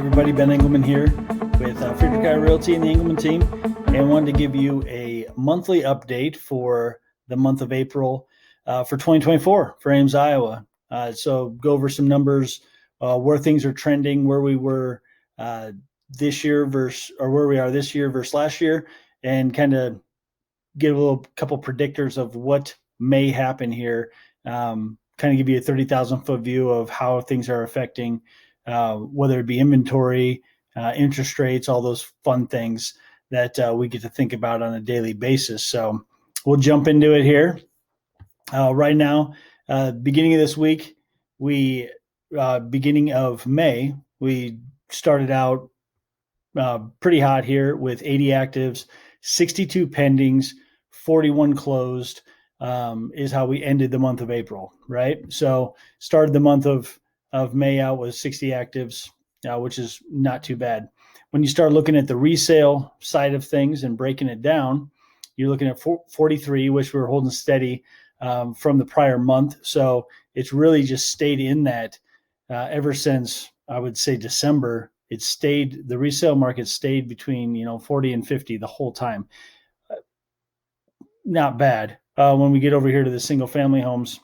Everybody, Ben Engelman here with Friedrich Guy Realty and the Engelman team, and wanted to give you a monthly update for the month of April for 2024 for Ames, Iowa. So go over some numbers, where things are trending, where we were this year versus, or where we are this year versus last year, and kind of give a couple predictors of what may happen here. Kind of give you a 30,000 foot view of how things are affecting, whether it be inventory, interest rates, all those fun things that we get to think about on a daily basis. So we'll jump into it here. Right now, beginning of this week, beginning of May, we started out pretty hot here with 80 actives, 62 pendings, 41 closed, is how we ended the month of April, right? So started the month of May out with 60 actives, which is not too bad. When you start looking at the resale side of things and breaking it down, you're looking at 43, which we're holding steady from the prior month. So it's really just stayed in that ever since, I would say, December. The resale market stayed between 40 and 50 the whole time. Not bad. When we get over here to the single family homes,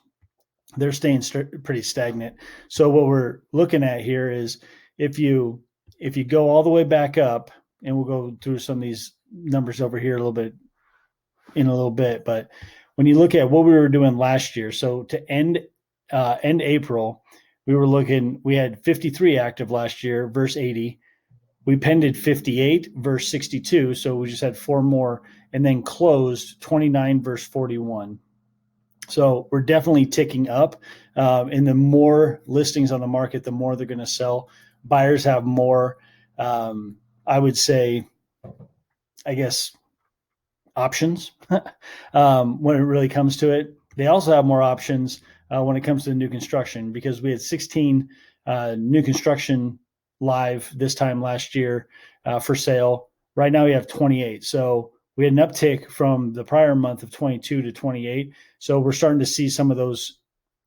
they're staying pretty stagnant. So what we're looking at here is if you go all the way back up, and we'll go through some of these numbers over here in a little bit, but when you look at what we were doing last year, so to end April, we had 53 active last year versus 80. We pended 58 versus 62, so we just had 4 more, and then closed 29 versus 41. So we're definitely ticking up, and the more listings on the market, the more they're going to sell. Buyers have more, I would say, I guess, options when it really comes to it. They also have more options when it comes to new construction, because we had 16 new construction live this time last year for sale. Right now we have 28. So we had an uptick from the prior month of 22 to 28. So we're starting to see some of those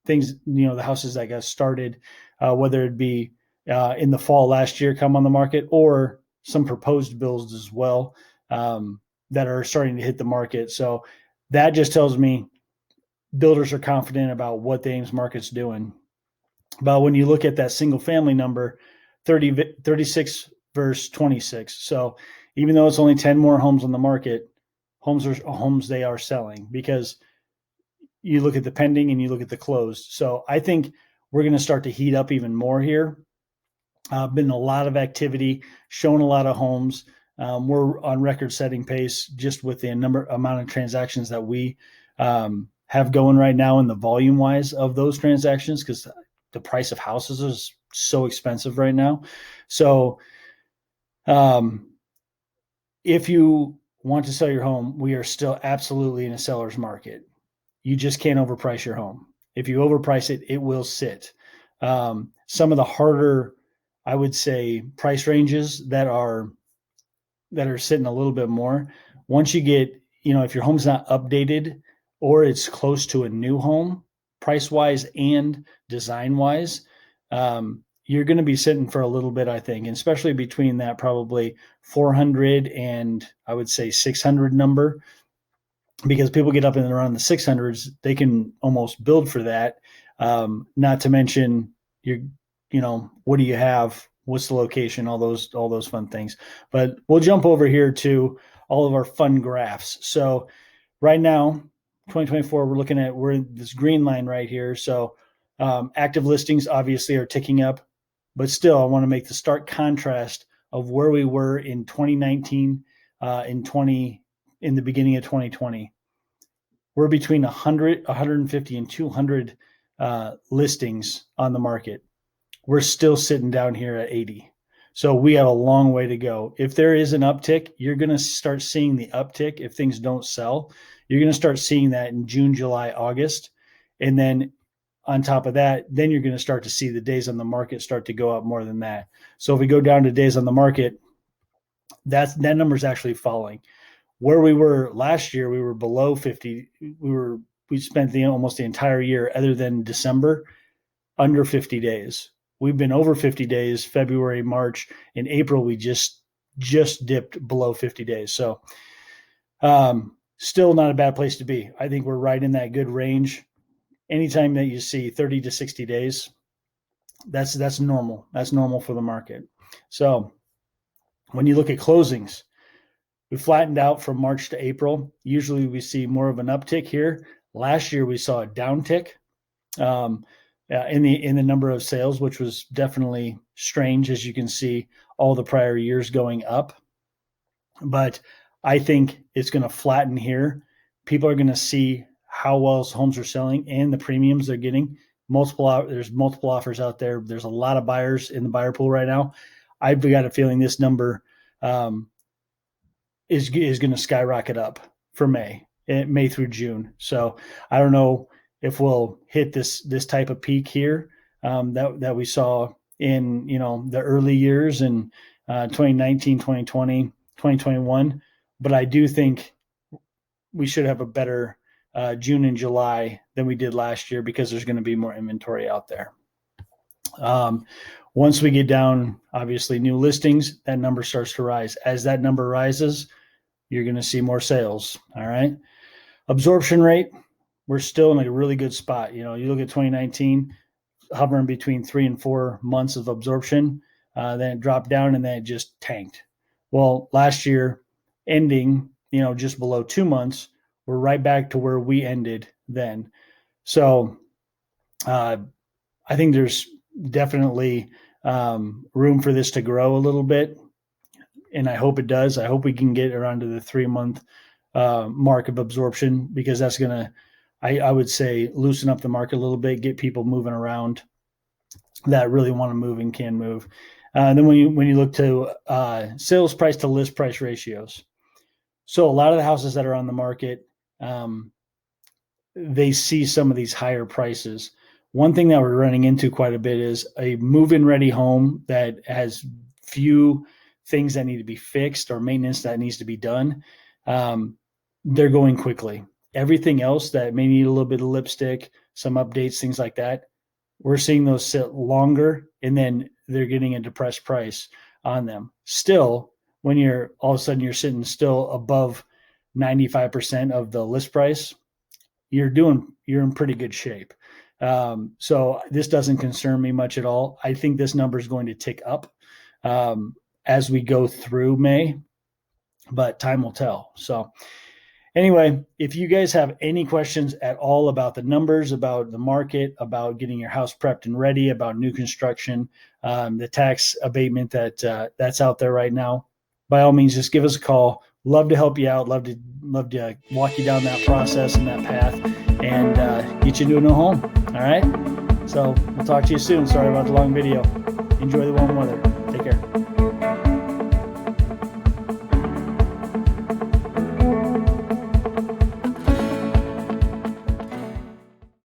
things, the houses that got started, whether it be in the fall last year come on the market, or some proposed builds as well that are starting to hit the market. So that just tells me builders are confident about what the Ames market's doing. But when you look at that single family number, 36 versus 26. So even though it's only 10 more homes on the market, homes they are selling, because you look at the pending and you look at the closed. So I think we're going to start to heat up even more here. Been a lot of activity, shown a lot of homes. We're on record-setting pace just with the amount of transactions that we have going right now, and the volume-wise of those transactions, because the price of houses is so expensive right now. So if you want to sell your home, we are still absolutely in a seller's market. You just can't overprice your home. If you overprice it, it will sit. Some of the harder, I would say, price ranges that are sitting a little bit more, once you get, if your home's not updated or it's close to a new home, price-wise and design-wise, you're going to be sitting for a little bit, I think, and especially between that probably 400 and I would say 600 number, because people get up and around the 600s, they can almost build for that. Not to mention what do you have? What's the location? All those fun things. But we'll jump over here to all of our fun graphs. So right now, 2024, we're in this green line right here. So active listings obviously are ticking up, but still I want to make the stark contrast of where we were in 2019, in the beginning of 2020. We're between 100, 150, and 200 listings on the market. We're still sitting down here at 80. So we have a long way to go. If there is an uptick, you're going to start seeing the uptick. If things don't sell, you're going to start seeing that in June, July, August. And then on top of that, then you're going to start to see the days on the market start to go up more than that. So if we go down to days on the market, that number is actually falling. Where we were last year, we were below 50. We spent almost the entire year, other than December, under 50 days. we've been over 50 days, February, March. In April, we just dipped below 50 days. So still not a bad place to be. I think we're right in that good range. Anytime that you see 30 to 60 days, that's normal. That's normal for the market. So when you look at closings, we flattened out from March to April. Usually we see more of an uptick here. Last year we saw a downtick in the number of sales, which was definitely strange, as you can see all the prior years going up. But I think it's going to flatten here. People are going to see how well homes are selling and the premiums they're getting. There's multiple offers out there. There's a lot of buyers in the buyer pool right now. I've got a feeling this number is going to skyrocket up for May through June. So I don't know if we'll hit this type of peak here that we saw in the early years in 2019, 2020, 2021. But I do think we should have a better June and July than we did last year because there's going to be more inventory out there. Once we get down, obviously, new listings, that number starts to rise. As that number rises, you're going to see more sales. All right. Absorption rate, we're still in a really good spot. You look at 2019, hovering between 3 and 4 months of absorption. Then it dropped down and then it just tanked. Well, last year, ending, just below 2 months, we're right back to where we ended then. So I think there's definitely room for this to grow a little bit. And I hope it does. I hope we can get around to the 3-month mark of absorption, because that's going to, I would say, loosen up the market a little bit, get people moving around that really want to move and can move. Then when you look to sales price to list price ratios, so a lot of the houses that are on the market, they see some of these higher prices. One thing that we're running into quite a bit is a move-in ready home that has few things that need to be fixed or maintenance that needs to be done. They're going quickly. Everything else that may need a little bit of lipstick, some updates, things like that, we're seeing those sit longer, and then they're getting a depressed price on them. Still, when you're all of a sudden you're sitting still above 95% of the list price, you're in pretty good shape. So this doesn't concern me much at all. I think this number is going to tick up as we go through May, but time will tell. So anyway, if you guys have any questions at all about the numbers, about the market, about getting your house prepped and ready, about new construction, the tax abatement that's out there right now, by all means, just give us a call. Love to help you out. Love to walk you down that process and that path and get you into a new home. All right. So we'll talk to you soon. Sorry about the long video. Enjoy the warm weather.